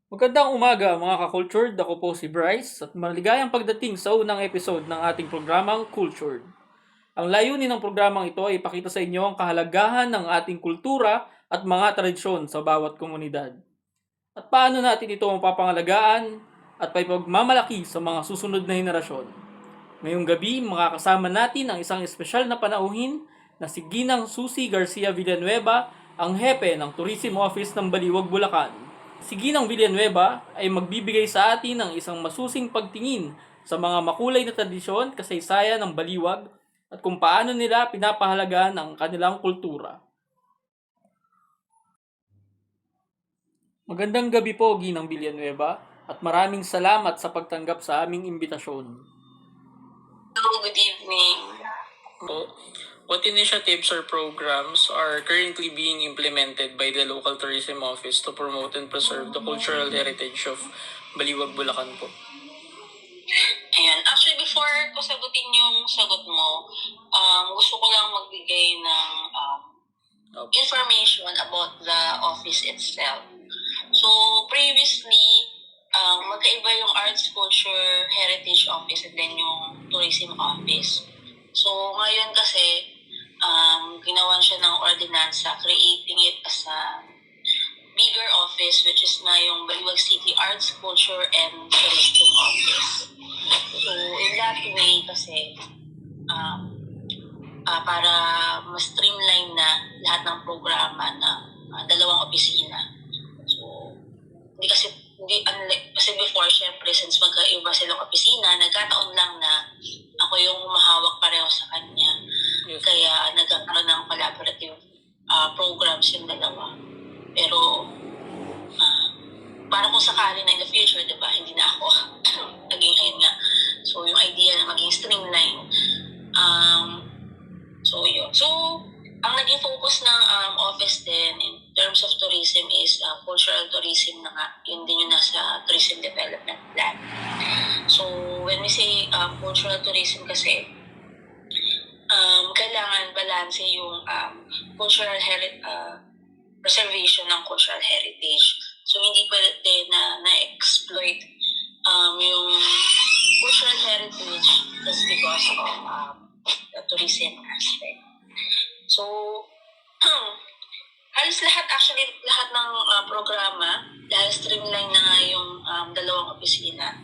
Magandang umaga mga ka-cultured, ako po si Bryce at maligayang pagdating sa unang episode ng ating programang Cultured. Ang layunin ng programang ito ay ipakita sa inyo ang kahalagahan ng ating kultura at mga tradisyon sa bawat komunidad. At paano natin ito mapapangalagaan at paipagmamalaki sa mga susunod na henerasyon. Ngayong gabi, makakasama natin ang isang espesyal na panauhin na si Ginang Susie Garcia Villanueva, ang hepe ng Tourism Office ng Baliwag, Bulacan. Si Ginang Villanueva ay magbibigay sa atin ng isang masusing pagtingin sa mga makulay na tradisyon, kasaysayan ng Baliwag at kung paano nila pinapahalagaan ang kanilang kultura. Magandang gabi po, Ginang Villanueva, at maraming salamat sa pagtanggap sa aming imbitasyon. Hello, good evening. What initiatives or programs are currently being implemented by the local tourism office to promote and preserve the cultural heritage of Baliwag, Bulacan po? Ayan. Actually, before ko sagutin yung sagot mo, gusto ko lang magbigay ng information about the office itself. So, previously, magkaiba yung Arts, Culture, Heritage Office and then yung Tourism Office. So, ngayon kasi, ginawan siya ng ordinansa, creating it as a bigger office, which is na yung Baliwag City Arts, Culture, and Tourism Office. So, in that way kasi, para mas streamline na lahat ng programa na dalawang opisina. So, kasi before, syempre, since magkaiba silang opisina, nagkataon lang na ako yung humahawak pareho sa kanya. Yes. Kaya nagkakaroon ng collaborative programs yung dalawa. Pero, para kung sakali na in the future, diba, hindi na ako naging ayun nga. So, yung idea na maging streamline. So, yun. So, ang naging focus ng office din in terms of tourism is cultural tourism na nga. Yun din yung nasa tourism development plan. So, when we say cultural tourism kasi, kailangan balanse yung cultural preservation ng cultural heritage. So, hindi pwede na na-exploit yung cultural heritage just because of the tourism aspect. So, halos lahat ng programa, dahil streamline na nga yung dalawang opisina,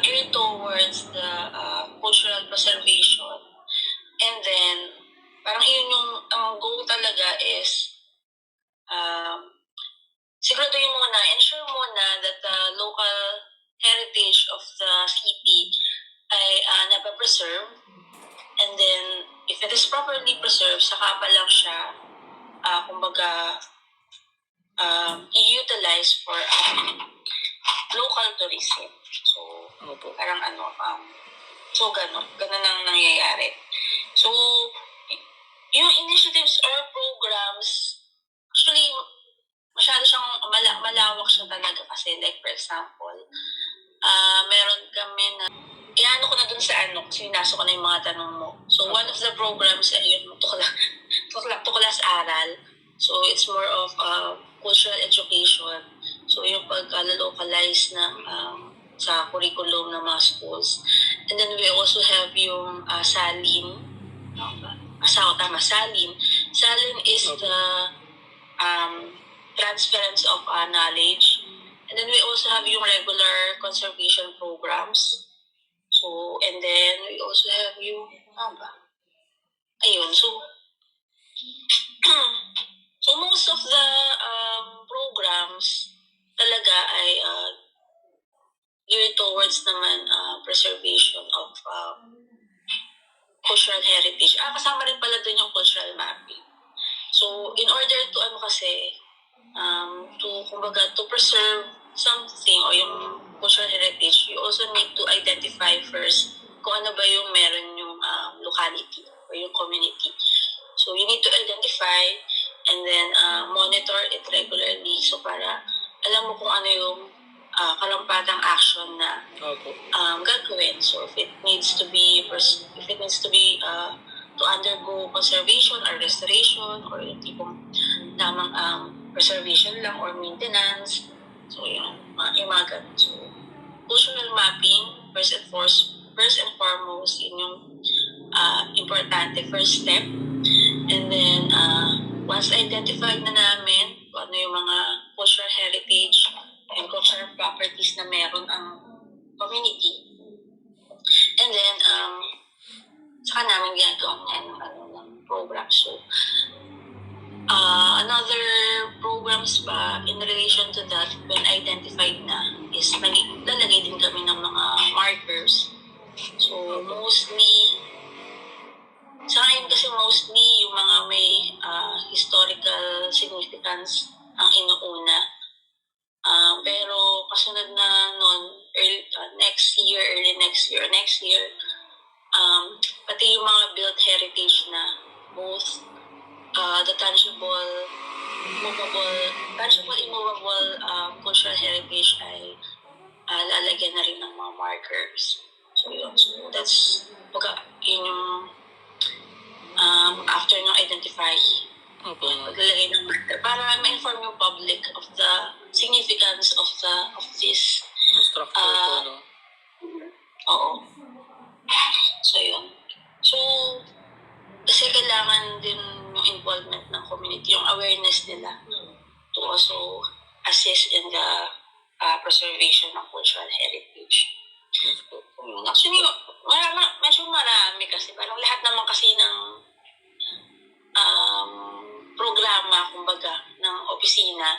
geared towards the cultural preservation. And then, parang yun yung goal talaga is siguraduhin mo na, ensure mo na that the local heritage of the city ay napapreserve. And then, if it is properly preserved, saka pa lang siya, i-utilize for local tourism. So, parang ganun ang nangyayari. So, yung initiatives or programs, actually, masyado siyang malawak siya talaga kasi like for example, meron kami na iano ko na dun sa kasi naso ko na yung mga tanong mo. So one of the programs ay yung tuklas aral. So it's more of cultural education. So yung pag-localize na sa curriculum ng mga schools. And then we also have yung SALIN. SALIN. SALIN is the transference of knowledge. And then we also have yung regular conservation programs. So, and then we also have yung, so most of the programs talaga ay geared towards naman preservation of cultural heritage. Kasama rin pala dun yung cultural mapping. So, in order to to preserve something o yung cultural heritage, you also need to identify first kung ano ba yung meron yung locality or yung community. So, you need to identify and then monitor it regularly. So, para alam mo kung ano yung kalampatang action na gagawin. So, if it needs to be to undergo conservation or restoration or yung tipong tamang preservation lang or maintenance. So, yung mga ganun. So, cultural mapping, first and foremost, yun yung importante, first step. And then, once identified na namin kung ano yung mga cultural heritage and cultural properties na meron ang community, and then, saka namin ginagawa ng program. So, another programs pa in relation to that, when identified na, is lalagay din kami ng mga markers. So, sa ngayon kasi mostly yung mga may historical significance ang inuuna. Pero kasunod na noon, early next year, pati yung mga built heritage na, both the tangible, immovable cultural heritage ay lalagyan na rin ng mga markers. So yun, so that's yun yung after nang identify, paglalagay ng marker para ma-inform yung public of the significance of this structure no? Oo. So yun. So kasi kailangan din yung involvement ng community, yung awareness nila to also assist in the preservation ng cultural heritage. Actually, medyo marami kasi. Parang lahat naman kasi ng programa, kumbaga, ng opisina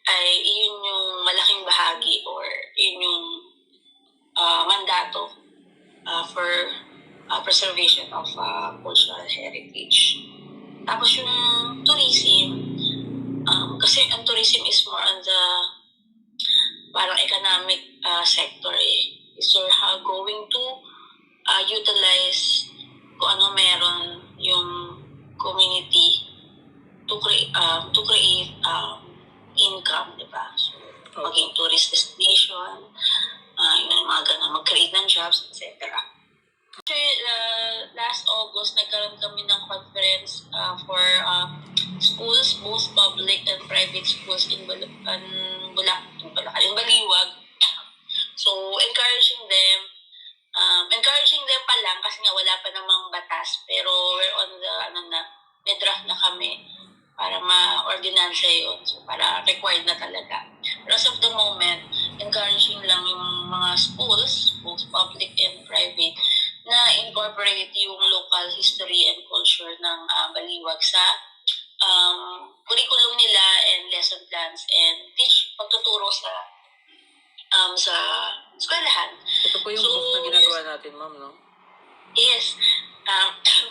ay yun yung malaking bahagi or yun yung mandato for preservation of cultural heritage. Tapos yung tourism, kasi ang tourism is more on the parang economic sector So how going to utilize kung ano meron yung community to create income, di ba? So, maging tourist destination, yung mga ganun, mag-create ng jobs, etc. Last August, nagkaroon kami ng conference for schools, both public and private schools in Baliwag. So, encouraging them pa lang kasi nga wala pa namang batas, pero we're on the, may draft na kami para ma-ordinansa yun. So, para required na talaga. Pero as of the moment, encouraging lang yung mga schools, both public and private, na incorporate yung local history and culture ng Baliwag sa curriculum nila and lesson plans and pagtuturo sa eskwelahan. Ito po yung book na ginagawa natin, ma'am, no? Yes.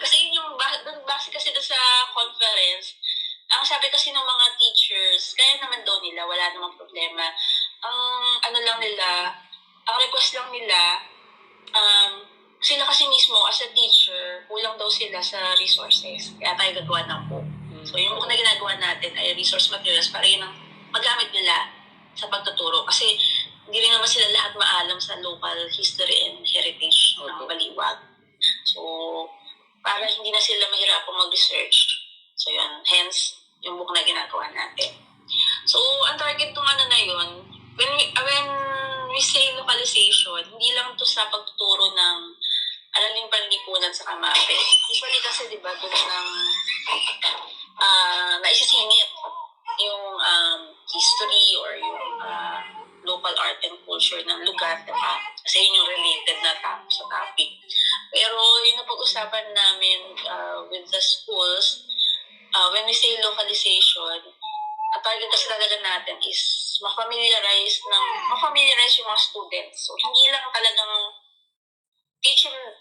Kasi yung base kasi doon sa conference, ang sabi kasi ng mga teachers, kaya naman daw nila, wala namang problema. Ang request lang nila, sila kasi mismo as a teacher, kulang daw sila sa resources. Kaya tayo gagawa ng book. So yung book na ginagawa natin ay resource materials para yun ang magamit nila sa pagtuturo. Kasi hindi rin naman sila lahat maalam sa local history and heritage ng Baliwag. So, para hindi na sila mahirapang mag-research. So yun, hence, yung book na ginagawa natin. So, ang target ng na yun, when we say localization, hindi lang to sa pagtuturo ng araling panlipunan sa Kamape. Usually kasi, di ba, doon ng naisisingit yung history or yung local art and culture ng lugar, diba? Kasi yun yung related na sa topic. Pero yun ang pag-usapan namin with the schools, when we say localization, ang target kasi talaga natin is ma-familiarize yung mga students. So, hindi lang talagang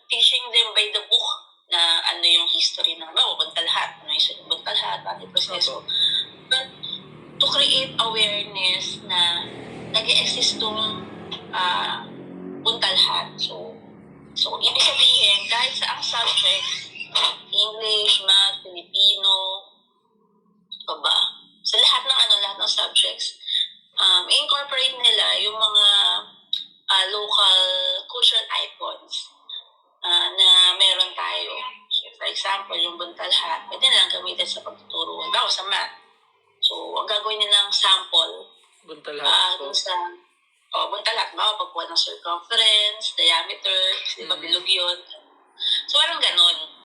teaching them by the book na ano yung history ng Buntalhat, ano yung Buntalhat, ano yung proseso. But to create awareness na nag-exist itong Buntalhat. So, ibig sabihin, kahit sa ang subjects, English, Math, Filipino, sa lahat ng subjects, i-incorporate nila yung mga local cultural icons na meron tayo. So, for example, yung Buntalhat, pwede na lang gamitin sa pagtuturo. Halimbawa sa math. So, ang gagawin nilang sample Bunta lahat po. dun sa bunta lahat, pagkuha ng circumference, diameter,